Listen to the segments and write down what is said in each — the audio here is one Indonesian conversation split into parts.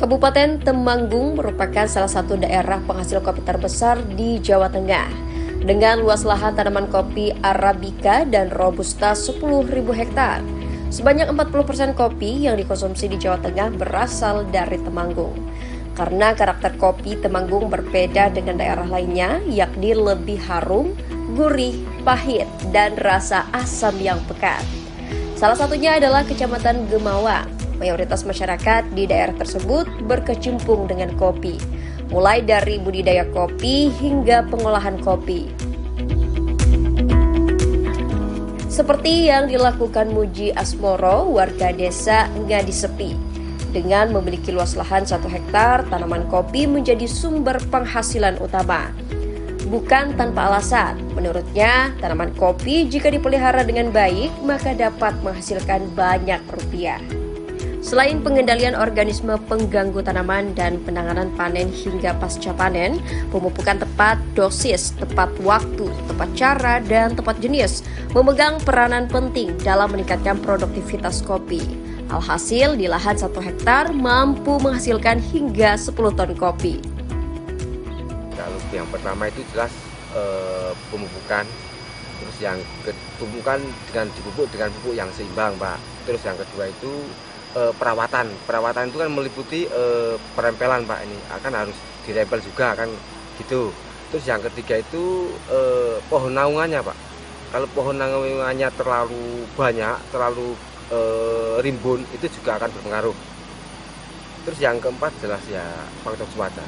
Kabupaten Temanggung merupakan salah satu daerah penghasil kopi terbesar di Jawa Tengah. Dengan luas lahan tanaman kopi Arabica dan Robusta 10.000 hektar. Sebanyak 40% kopi yang dikonsumsi di Jawa Tengah berasal dari Temanggung. Karena karakter kopi Temanggung berbeda dengan daerah lainnya, yakni lebih harum, gurih, pahit, dan rasa asam yang pekat. Salah satunya adalah Kecamatan Gemawang. Mayoritas masyarakat di daerah tersebut berkecimpung dengan kopi, mulai dari budidaya kopi hingga pengolahan kopi. Seperti yang dilakukan Muji Asmoro, warga desa Ngadisepi. Dengan memiliki luas lahan 1 hektar, tanaman kopi menjadi sumber penghasilan utama. Bukan tanpa alasan, menurutnya tanaman kopi jika dipelihara dengan baik maka dapat menghasilkan banyak rupiah. Selain pengendalian organisme pengganggu tanaman dan penanganan panen hingga pasca panen, pemupukan tepat, dosis, tepat waktu, tepat cara, dan tepat jenis memegang peranan penting dalam meningkatkan produktivitas kopi. Alhasil, di lahan 1 hektar mampu menghasilkan hingga 10 ton kopi. Kalau yang pertama itu jelas pemupukan, terus yang pemupukan dengan dipupuk dengan pupuk yang seimbang, Pak. Terus yang kedua itu perawatan itu kan meliputi perempelan, Pak. Ini akan harus dirempel juga kan gitu. Terus yang ketiga itu pohon naungannya, Pak. Kalau pohon naungannya terlalu banyak, terlalu rimbun, itu juga akan berpengaruh. Terus yang keempat jelas ya faktor cuaca.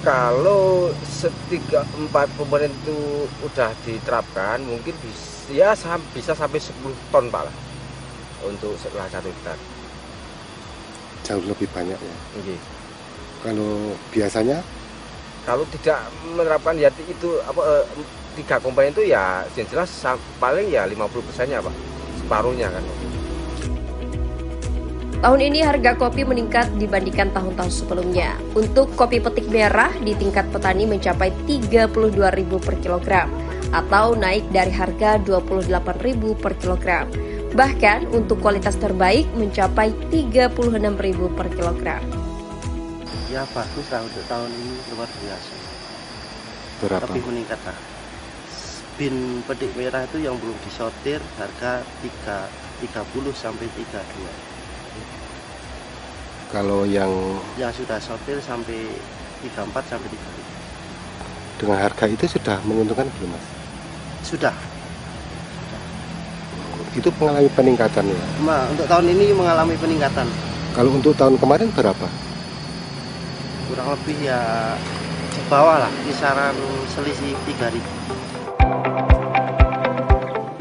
Kalau 3-4 komponen itu udah diterapkan, mungkin bisa sampai 10 ton, Pak lah. Untuk setelah 1 hektar jauh lebih banyak ya. Okay. Kalau biasanya kalau tidak menerapkan ya itu 3 komponen itu ya jelas paling ya 50%-nya, Pak, separuhnya kan. Tahun ini harga kopi meningkat dibandingkan tahun-tahun sebelumnya. Untuk kopi petik merah di tingkat petani mencapai 32.000 per kilogram atau naik dari harga 28.000 per kilogram. Bahkan untuk kualitas terbaik mencapai 36.000 per kilogram. Ya bagus lah untuk tahun ini, luar biasa. berapa? Tapi meningkat lah. Bin petik merah itu yang belum disortir harga 30 sampai 32. Kalau yang sudah sortir sampai 34 sampai 35. dengan harga itu sudah menguntungkan belum, Mas? Sudah. Itu mengalami peningkatan ya? Untuk tahun ini mengalami peningkatan. Kalau untuk tahun kemarin berapa? Kurang lebih ya di bawah lah, kisaran selisih 3.000.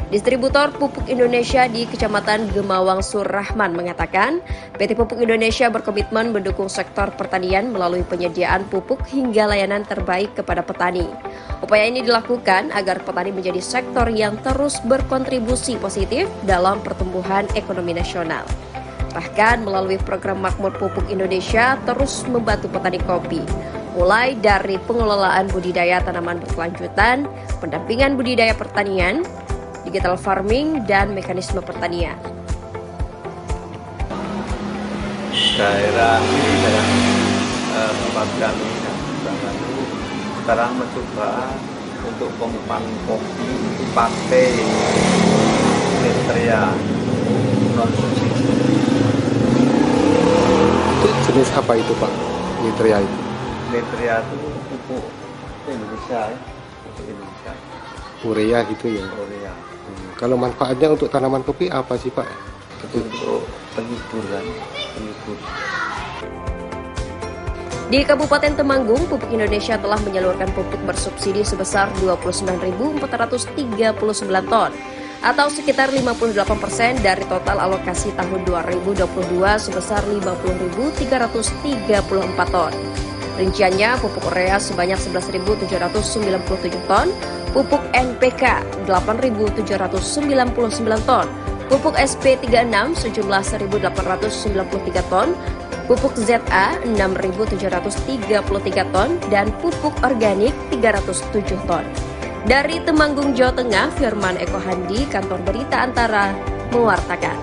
Distributor Pupuk Indonesia di Kecamatan Gemawang Surrahman mengatakan, PT Pupuk Indonesia berkomitmen mendukung sektor pertanian melalui penyediaan pupuk hingga layanan terbaik kepada petani. Upaya ini dilakukan agar petani menjadi sektor yang terus berkontribusi positif dalam pertumbuhan ekonomi nasional. Bahkan melalui program Makmur Pupuk Indonesia terus membantu petani kopi, mulai dari pengelolaan budidaya tanaman berkelanjutan, pendampingan budidaya pertanian, digital farming, dan mekanisme pertanian. Daerah tempat kami sekarang mencoba untuk pemupukan kopi pakai Nitria non subsidi. Itu jenis apa itu, Pak? Nitria itu? Nitria itu pupuk Indonesia, pupuk Indonesia. Urea gitu ya? Urea. Kalau manfaatnya untuk tanaman kopi apa sih, Pak? Untuk penyubur kan, penyubur. Di Kabupaten Temanggung, Pupuk Indonesia telah menyalurkan pupuk bersubsidi sebesar 29.439 ton atau sekitar 58% dari total alokasi tahun 2022 sebesar 50.334 ton. Rinciannya pupuk urea sebanyak 11.797 ton, pupuk NPK 8.799 ton, pupuk SP36 sejumlah 1.893 ton, pupuk ZA 6.733 ton, dan pupuk organik 307 ton. Dari Temanggung, Jawa Tengah, Firman Eko Handi, Kantor Berita Antara, mewartakan.